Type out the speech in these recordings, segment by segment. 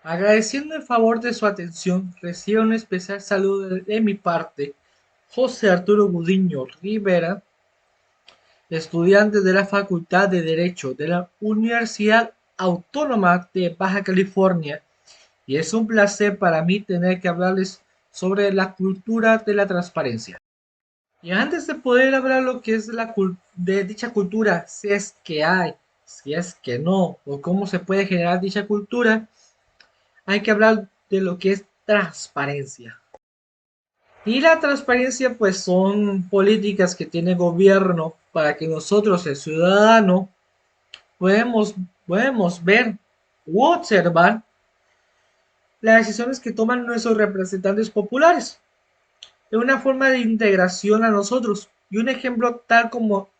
Agradeciendo el favor de su atención, reciba un especial saludo de mi parte, José Arturo Gudiño Rivera, estudiante de la Facultad de Derecho de la Universidad Autónoma de Baja California, y es un placer para mí tener que hablarles sobre la cultura de la transparencia. Y antes de poder hablar lo que es de dicha cultura, si es que hay, si es que no, o cómo se puede generar dicha cultura, hay que hablar de lo que es transparencia. Y la transparencia pues son políticas que tiene el gobierno para que nosotros, el ciudadano, podemos, podemos ver u observar las decisiones que toman nuestros representantes populares. Es una forma de integración a nosotros. Y un ejemplo tal como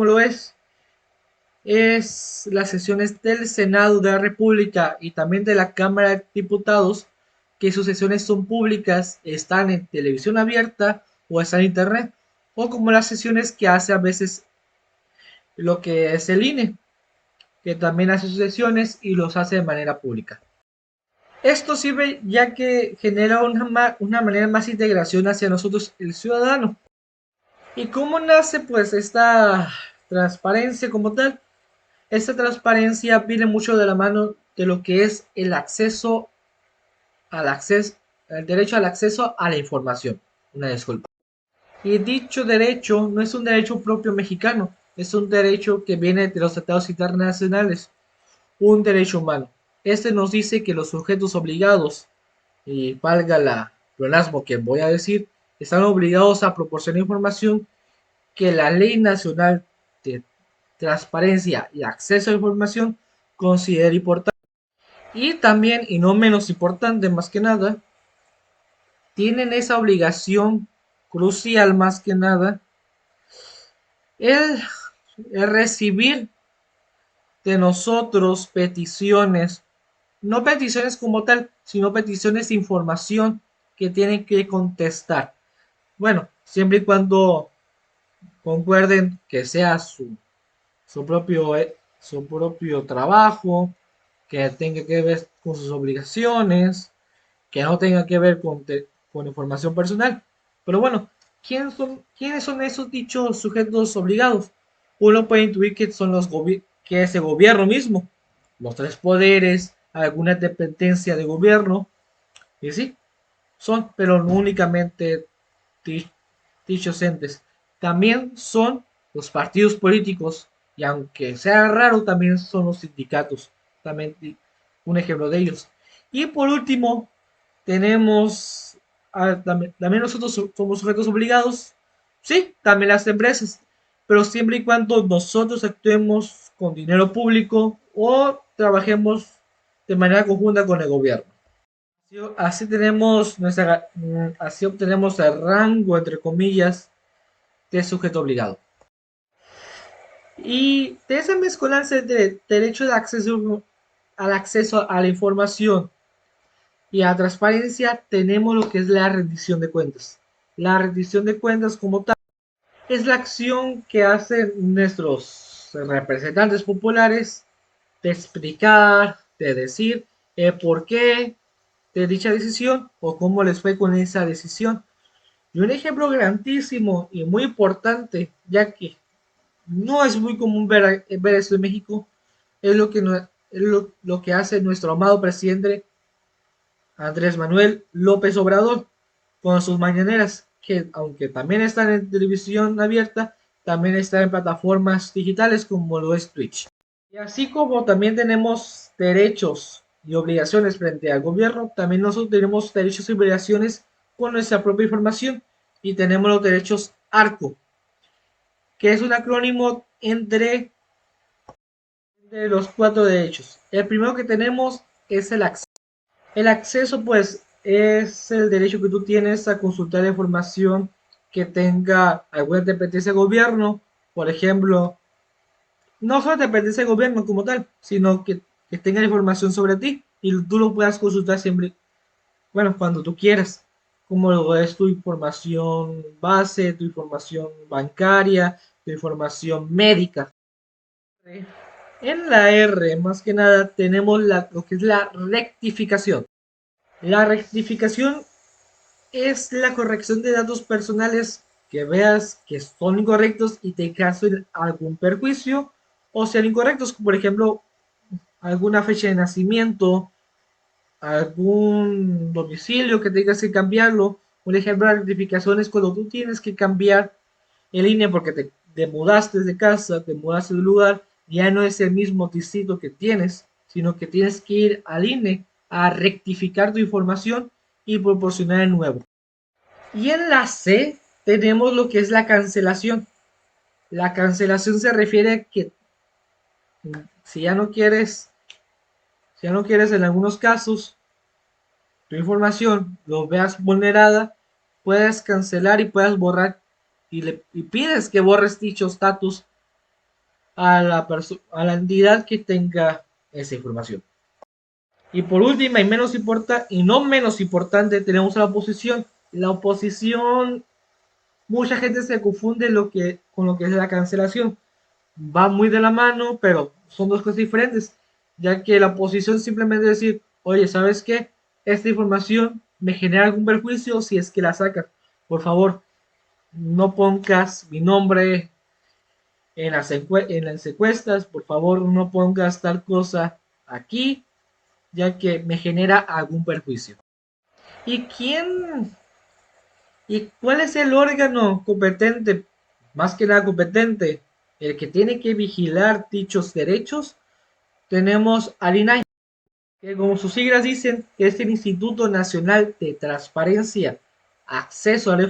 lo es las sesiones del Senado de la República y también de la Cámara de Diputados, que sus sesiones son públicas, están en televisión abierta o están en internet, o como las sesiones que hace a veces lo que es el INE, que también hace sus sesiones y los hace de manera pública. Esto sirve ya que genera una manera más de integración hacia nosotros, el ciudadano. ¿Y cómo nace pues esta transparencia como tal? Esta transparencia viene mucho de la mano de lo que es el derecho al acceso a la información. Una disculpa. Y dicho derecho no es un derecho propio mexicano, es un derecho que viene de los tratados internacionales, un derecho humano. Este nos dice que los sujetos obligados, y valga la pleonasmo que voy a decir, están obligados a proporcionar información que la Ley Nacional de Transparencia y Acceso a la Información considera importante. Y también, y no menos importante más que nada, tienen esa obligación crucial más que nada, el, el recibir de nosotros peticiones, no peticiones como tal, sino peticiones de información que tienen que contestar. Bueno, siempre y cuando concuerden que sea su propio trabajo, que tenga que ver con sus obligaciones, que no tenga que ver con información personal. Pero bueno, ¿quiénes son esos dichos sujetos obligados? Uno puede intuir que que es el gobierno mismo, los tres poderes, alguna dependencia de gobierno, y sí, son, pero no únicamente dichos entes. También son los partidos políticos, y aunque sea raro, también son los sindicatos, también un ejemplo de ellos. Y por último, tenemos, también nosotros somos sujetos obligados, sí, también las empresas, pero siempre y cuando nosotros actuemos con dinero público o trabajemos de manera conjunta con el gobierno. Así tenemos así obtenemos el rango, entre comillas, de sujeto obligado. Y de esa mezcolanza de derecho al acceso a la información y a transparencia, tenemos lo que es la rendición de cuentas. La rendición de cuentas como tal es la acción que hacen nuestros representantes populares de explicar, de decir por qué de dicha decisión o cómo les fue con esa decisión. Y un ejemplo grandísimo y muy importante, ya que no es muy común ver esto en México, es lo que hace nuestro amado presidente Andrés Manuel López Obrador con sus mañaneras, que aunque también están en televisión abierta, también están en plataformas digitales como lo es Twitch. Y así como también tenemos derechos y obligaciones frente al gobierno, también nosotros tenemos derechos y obligaciones con nuestra propia información y tenemos los derechos ARCO, que es un acrónimo entre los cuatro derechos. El primero que tenemos es el acceso. El acceso, pues, es el derecho que tú tienes a consultar la información que tenga alguna dependencia del gobierno, por ejemplo, no solo dependencia del gobierno como tal, sino que tenga información sobre ti y tú lo puedas consultar siempre, bueno, cuando tú quieras, como lo es tu información base, tu información bancaria, tu información médica. En la R, más que nada, tenemos lo que es la rectificación. La rectificación es la corrección de datos personales que veas que son incorrectos y te causen algún perjuicio o sean incorrectos, por ejemplo, alguna fecha de nacimiento, algún domicilio que tengas que cambiarlo. Por ejemplo, la rectificación es cuando tú tienes que cambiar el INE porque te mudaste de casa, te mudaste de lugar, ya no es el mismo distrito que tienes, sino que tienes que ir al INE a rectificar tu información y proporcionar el nuevo. Y en la C tenemos lo que es la cancelación. La cancelación se refiere a que si ya no quieres, si ya no quieres en algunos casos tu información lo veas vulnerada, puedes cancelar y puedes borrar y pides que borres dicho status a la entidad que tenga esa información. Y por último, y no menos importante, tenemos a la oposición. La oposición, mucha gente se confunde con lo que es la cancelación. Va muy de la mano, pero son dos cosas diferentes, ya que la oposición simplemente decir, oye, ¿sabes qué? Esta información me genera algún perjuicio si es que la sacas. Por favor, no pongas mi nombre en las encuestas, por favor, no pongas tal cosa aquí, ya que me genera algún perjuicio. ¿Y quién? ¿Y cuál es el órgano competente? Más que nada competente, el que tiene que vigilar dichos derechos. Tenemos al INAI, que como sus siglas dicen, es el Instituto Nacional de Transparencia, Acceso a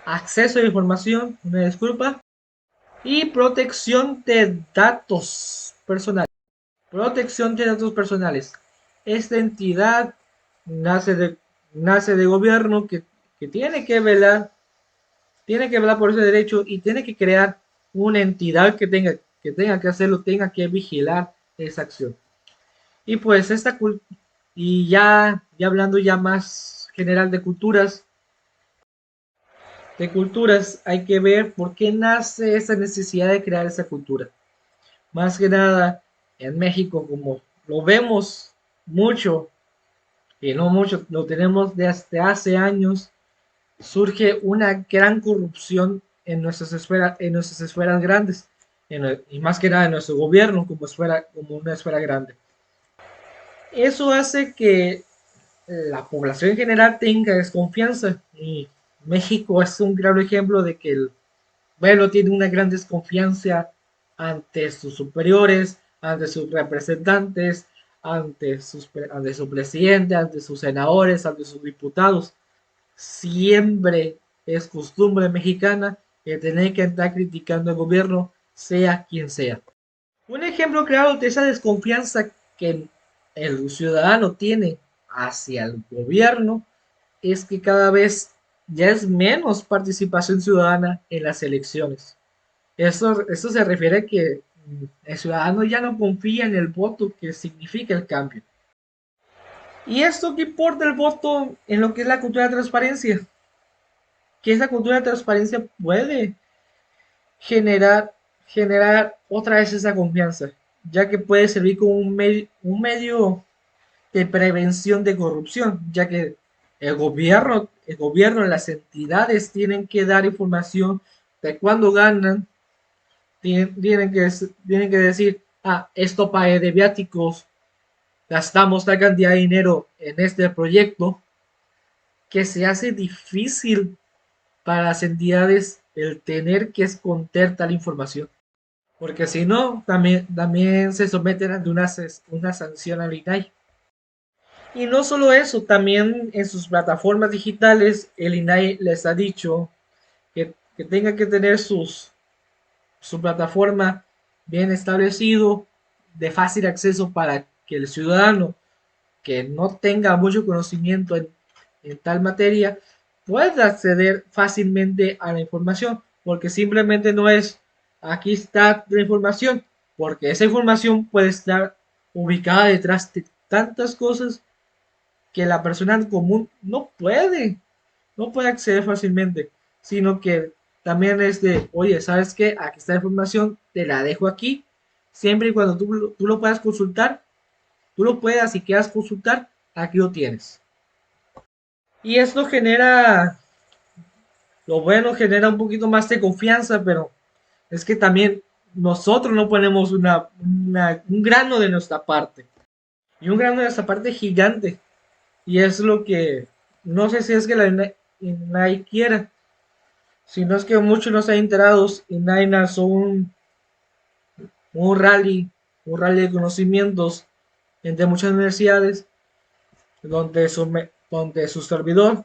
Acceso a la Información, una disculpa, y Protección de Datos Personales. Protección de Datos Personales. Esta entidad nace de, nace de gobierno que tiene que velar por ese derecho y tiene que crear una entidad que tenga que hacerlo, tenga que vigilar esa acción. Y pues y ya hablando ya más general de culturas, hay que ver por qué nace esa necesidad de crear esa cultura. Más que nada en México, como lo vemos mucho, y no mucho, lo tenemos desde hace años, surge una gran corrupción en nuestras esferas grandes, y más que nada en nuestro gobierno como una esfera grande. Eso hace que la población en general tenga desconfianza y México es un claro ejemplo de que el pueblo tiene una gran desconfianza ante sus superiores, ante sus representantes, ante su presidente, ante sus senadores, ante sus diputados. Siempre es costumbre mexicana que tener que estar criticando al gobierno, sea quien sea. Un ejemplo claro de esa desconfianza que el ciudadano tiene hacia el gobierno es que cada vez ya es menos participación ciudadana en las elecciones. Eso se refiere a que el ciudadano ya no confía en el voto que significa el cambio. ¿Y esto qué importa el voto en lo que es la cultura de transparencia? Que esa cultura de transparencia puede generar, generar otra vez esa confianza, ya que puede servir como un medio de prevención de corrupción, ya que el gobierno, las entidades tienen que dar información de cuándo ganan, tienen que decir, esto pague de viáticos, gastamos tal cantidad de dinero en este proyecto, que se hace difícil para las entidades el tener que esconder tal información. Porque si no, también se someten ante una sanción al INAI. Y no solo eso, también en sus plataformas digitales, el INAI les ha dicho que tenga que tener su plataforma bien establecido, de fácil acceso para que el ciudadano que no tenga mucho conocimiento en tal materia pueda acceder fácilmente a la información, porque simplemente no es aquí está la información, porque esa información puede estar ubicada detrás de tantas cosas que la persona común no puede acceder fácilmente, sino que también es de, oye, ¿sabes qué? Aquí está la información, te la dejo aquí, Siempre y cuando tú lo puedas consultar, tú lo puedas y quieras consultar, aquí lo tienes. Y esto genera, lo bueno, genera un poquito más de confianza, pero es que también nosotros no ponemos un grano de nuestra parte. Y un grano de nuestra parte gigante. Y es lo que no sé si es que la INAI quiera, si no es que muchos no están enterados. INAI lanzó un rally, un rally de conocimientos entre muchas universidades, donde su servidor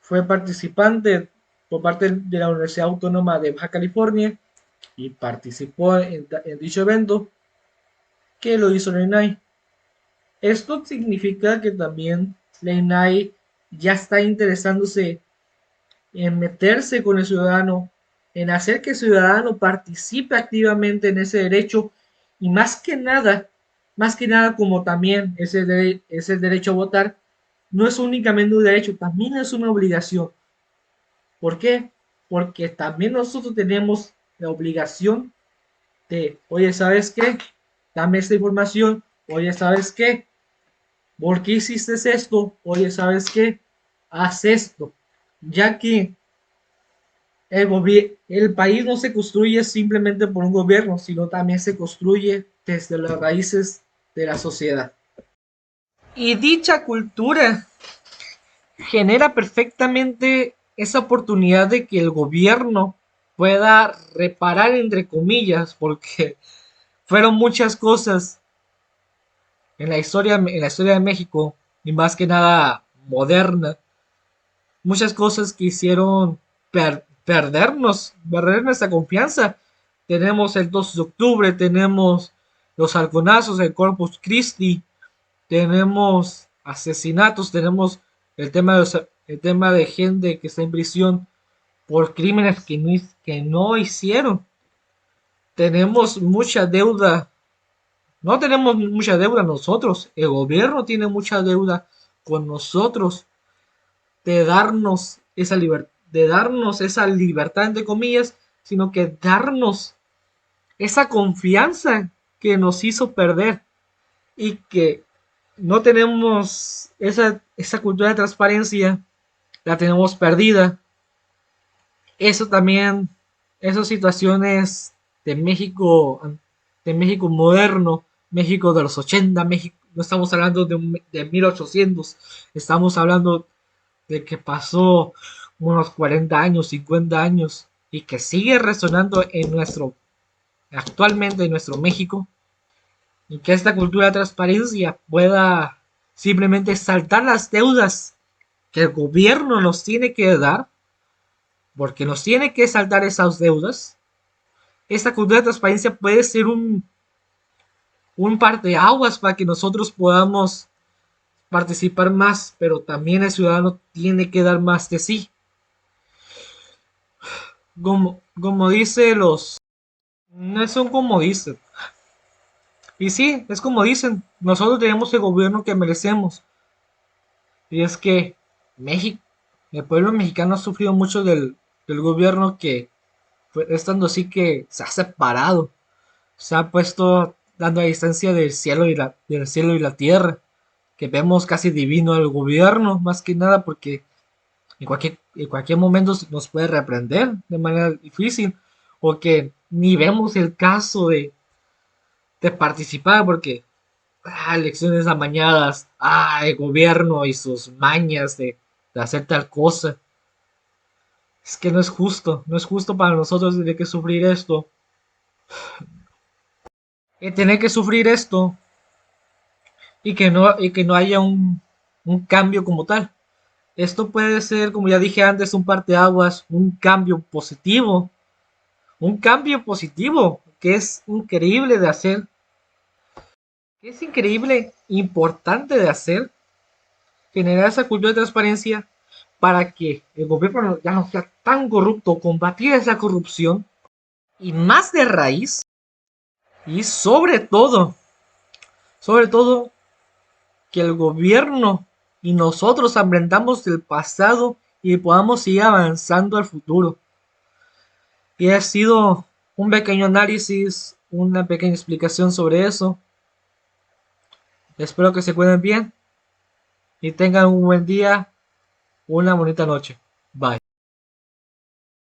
fue participante por parte de la Universidad Autónoma de Baja California y participó en dicho evento que lo hizo la INAI. Esto significa que también la INAI ya está interesándose en meterse con el ciudadano, en hacer que el ciudadano participe activamente en ese derecho y más que nada como también es el derecho a votar, no es únicamente un derecho, también es una obligación. ¿Por qué? Porque también nosotros tenemos la obligación de, oye, ¿sabes qué? Dame esta información, oye, ¿sabes qué? ¿Por qué hiciste esto? Oye, ¿sabes qué? Haz esto. Ya que el país no se construye simplemente por un gobierno, sino también se construye desde las raíces de la sociedad. Y dicha cultura genera perfectamente esa oportunidad de que el gobierno pueda reparar entre comillas, porque fueron muchas cosas en la historia de México, y más que nada moderna, muchas cosas que hicieron perder nuestra confianza. Tenemos el 2 de octubre, tenemos los halconazos, el Corpus Christi, tenemos asesinatos, tenemos el tema de gente que está en prisión por crímenes que no hicieron. Tenemos mucha deuda, no tenemos mucha deuda nosotros, el gobierno tiene mucha deuda con nosotros de darnos esa libertad, de darnos esa libertad entre comillas, sino que darnos esa confianza que nos hizo perder y que no tenemos esa cultura de transparencia, la tenemos perdida. Eso también, esas situaciones de México moderno, México de los 80, México, no estamos hablando de 1800, estamos hablando de que pasó unos 40 años, 50 años y que sigue resonando actualmente en nuestro México, y que esta cultura de transparencia pueda simplemente saltar las deudas que el gobierno nos tiene que dar, porque nos tiene que saltar esas deudas. Esta cultura de transparencia puede ser un parteaguas para que nosotros podamos participar más, pero también el ciudadano tiene que dar más de sí. Como dice los... No son como dicen. Y sí, es como dicen, nosotros tenemos el gobierno que merecemos. Y es que México, el pueblo mexicano ha sufrido mucho del gobierno que, estando así que se ha separado, se ha puesto dando a distancia del cielo y la tierra, que vemos casi divino el gobierno, más que nada porque en cualquier momento nos puede reprender de manera difícil, o que ni vemos el caso de participar porque elecciones amañadas, el gobierno y sus mañas de hacer tal cosa. Es que no es justo, no es justo para nosotros tener que sufrir esto. Y tener que sufrir esto y que no haya un cambio como tal. Esto puede ser, como ya dije antes, un parteaguas, un cambio positivo que es increíble de hacer, que es increíble, importante de hacer, generar esa cultura de transparencia para que el gobierno ya no sea tan corrupto, combatir esa corrupción y más de raíz y sobre todo que el gobierno y nosotros aprendamos del pasado y podamos seguir avanzando al futuro. Y ha sido un pequeño análisis, una pequeña explicación sobre eso. Espero que se cuiden bien y tengan un buen día, una bonita noche. Bye.